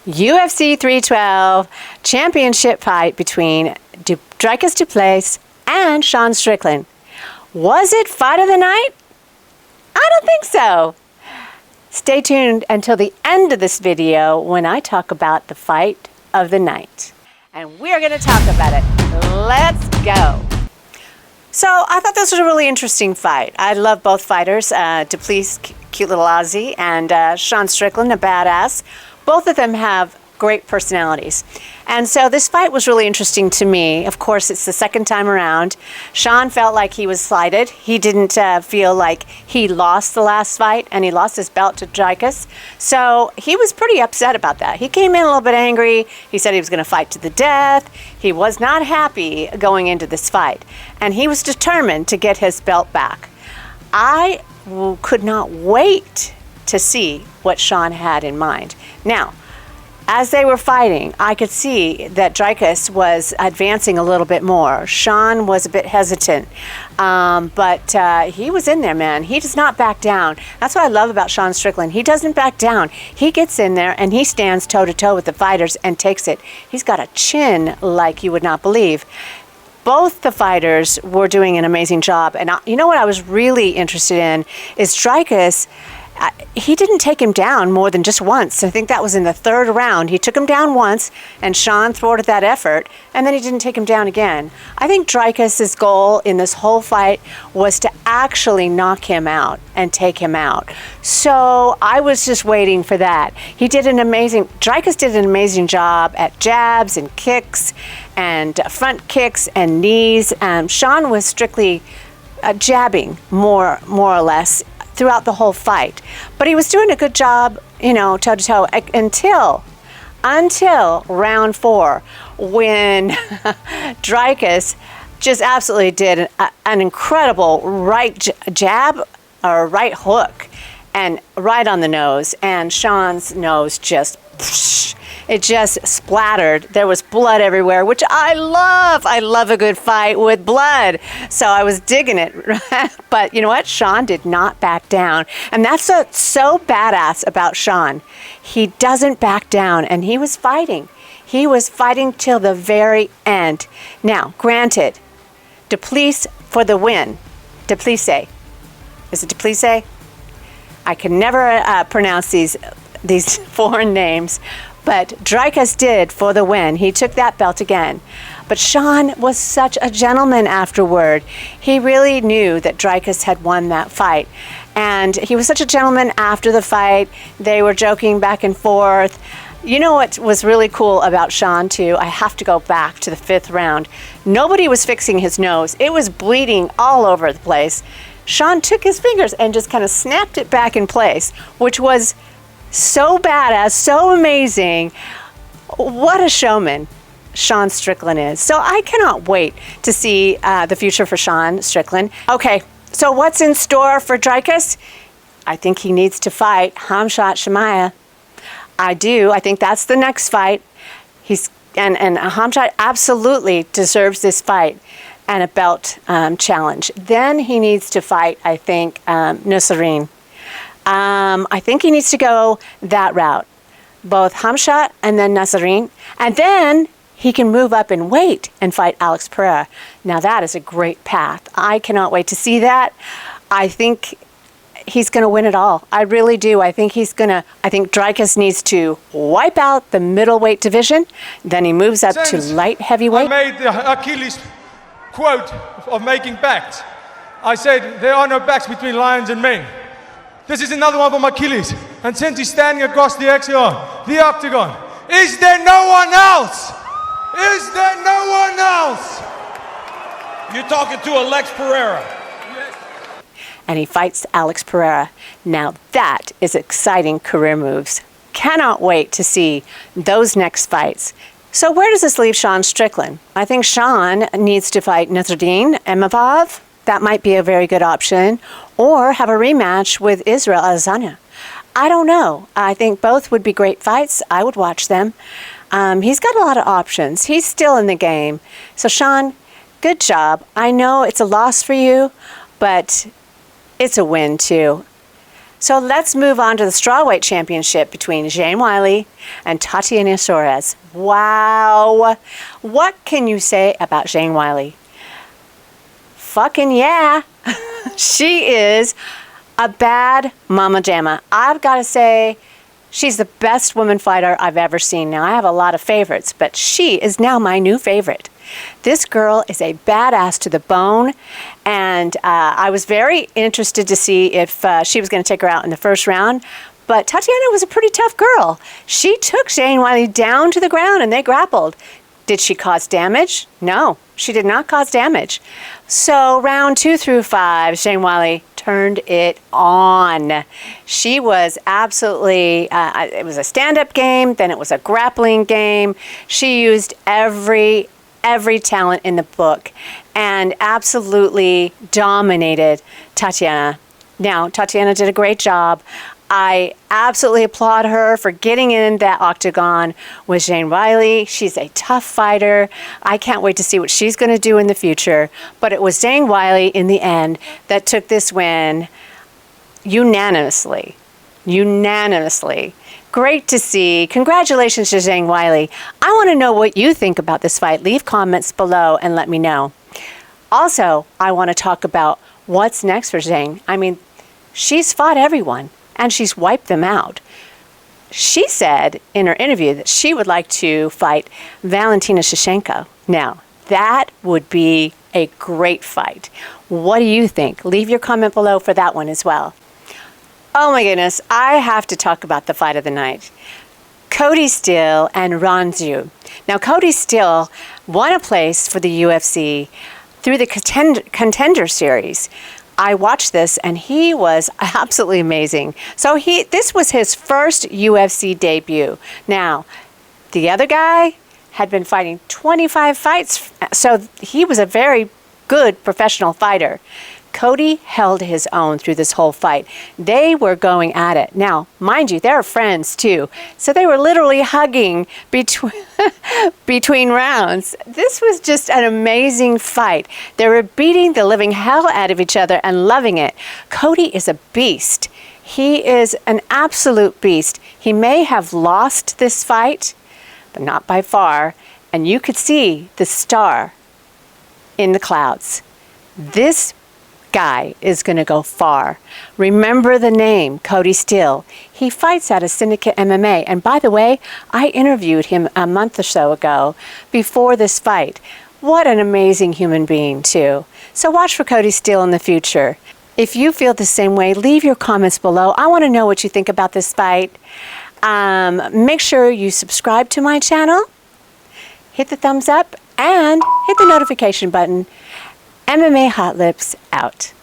UFC 312 championship fight between Dricus Du Plessis and Sean Strickland. Was it fight of the night? I don't think so. Stay tuned until the end of this video when I talk about the fight of the night. And we're going to talk about it. Let's go. So I thought this was a really interesting fight. I love both fighters, Du Plessis, cute little Aussie, and Sean Strickland, a badass. Both of them have great personalities. And so this fight was really interesting to me. Of course, it's the second time around. Sean felt like he was slighted. He didn't feel like he lost the last fight, and he lost his belt to Dricus. So he was pretty upset about that. He came in a little bit angry. He said he was going to fight to the death. He was not happy going into this fight, and he was determined to get his belt back. I could not wait to see what Sean had in mind. Now, as they were fighting, I could see that Dricus was advancing a little bit more. Sean was a bit hesitant, but he was in there, man. He does not back down. That's what I love about Sean Strickland. He doesn't back down. He gets in there and he stands toe-to-toe with the fighters and takes it. He's got a chin like you would not believe. Both the fighters were doing an amazing job. And you know what I was really interested in is Dricus. He didn't take him down more than just once. I think that was in the third round. He took him down once, and Sean thwarted that effort, and then he didn't take him down again. I think Dricus's goal in this whole fight was to actually knock him out and take him out. So I was just waiting for that. Dricus did an amazing job at jabs and kicks and front kicks and knees. Sean was strictly jabbing more or less throughout the whole fight. But he was doing a good job, toe-to-toe until round 4, when Dricus just absolutely did an incredible right jab or right hook and right on the nose, and Sean's nose just splattered. There was blood everywhere, which I love. I love a good fight with blood. So I was digging it. But you know what? Sean did not back down. And that's what's so badass about Sean. He doesn't back down, and he was fighting. He was fighting till the very end. Now, granted, Du Plessis for the win. Du Plessis. Is it Du Plessis? I can never pronounce these foreign names. But Dricus did for the win. He took that belt again. But Sean was such a gentleman afterward. He really knew that Dricus had won that fight. And he was such a gentleman after the fight. They were joking back and forth. You know what was really cool about Sean, too? I have to go back to the 5th round. Nobody was fixing his nose. It was bleeding all over the place. Sean took his fingers and just kind of snapped it back in place, which was so badass, so amazing. What a showman Sean Strickland is. So I cannot wait to see the future for Sean Strickland. Okay, so what's in store for Dricus? I think he needs to fight Khamzat Chimaev. I do. I think that's the next fight. And Khamzat absolutely deserves this fight and a belt challenge. Then he needs to fight, I think, Nassourdine. I think he needs to go that route, both Khamzat and then Nassourdine, and then he can move up in weight and fight Alex Pereira. Now that is a great path. I cannot wait to see that. I think he's going to win it all. I really do. I think Dricus needs to wipe out the middleweight division. Then he moves up to light heavyweight. I made the Achilles quote of making pacts. I said, there are no pacts between lions and men. This is another one from Achilles. And since he's standing across the hexagon, the octagon, is there no one else? Is there no one else? You're talking to Alex Pereira. And he fights Alex Pereira. Now that is exciting career moves. Cannot wait to see those next fights. So where does this leave Sean Strickland? I think Sean needs to fight Nassourdine Imavov. That might be a very good option. Or have a rematch with Israel Adesanya. I don't know. I think both would be great fights. I would watch them. He's got a lot of options. He's still in the game. So Sean, good job. I know it's a loss for you, but it's a win too. So let's move on to the strawweight championship between Zhang Weili and Tatiana Suarez. Wow. What can you say about Zhang Weili? Fucking yeah. She is a bad mama jamma. I've got to say, she's the best woman fighter I've ever seen. Now, I have a lot of favorites, but she is now my new favorite. This girl is a badass to the bone, and I was very interested to see if she was going to take her out in the first round, but Tatiana was a pretty tough girl. She took Zhang Weili down to the ground, and they grappled. Did she cause damage? No, she did not cause damage. So round 2 through 5, Zhang Weili turned it on. She was absolutely, it was a stand-up game, then it was a grappling game. She used every talent in the book and absolutely dominated Tatiana. Now, Tatiana did a great job. I absolutely applaud her for getting in that octagon with Zhang Weili. She's a tough fighter. I can't wait to see what she's going to do in the future. But it was Zhang Weili in the end that took this win unanimously. Unanimously. Great to see. Congratulations to Zhang Weili. I want to know what you think about this fight. Leave comments below and let me know. Also, I want to talk about what's next for Zhang. I mean, she's fought everyone, and she's wiped them out. She said in her interview that she would like to fight Valentina Shevchenko. Now, that would be a great fight. What do you think? Leave your comment below for that one as well. Oh my goodness, I have to talk about the fight of the night. Cody Steele and Ron Zhu. Now, Cody Steele won a place for the UFC through the Contender Series. I watched this, and he was absolutely amazing. So this was his first UFC debut. Now, the other guy had been fighting 25 fights, so he was a very good professional fighter. Cody held his own through this whole fight. They were going at it. Now, mind you, they're friends too. So they were literally hugging between rounds. This was just an amazing fight. They were beating the living hell out of each other and loving it. Cody is a beast. He is an absolute beast. He may have lost this fight, but not by far. And you could see the star in the clouds. This guy is going to go far. Remember the name, Cody Steele. He fights out of Syndicate MMA. And by the way, I interviewed him a month or so ago before this fight. What an amazing human being, too. So watch for Cody Steele in the future. If you feel the same way, leave your comments below. I want to know what you think about this fight. Make sure you subscribe to my channel, hit the thumbs up, and hit the notification button. MMA Hot Lips out.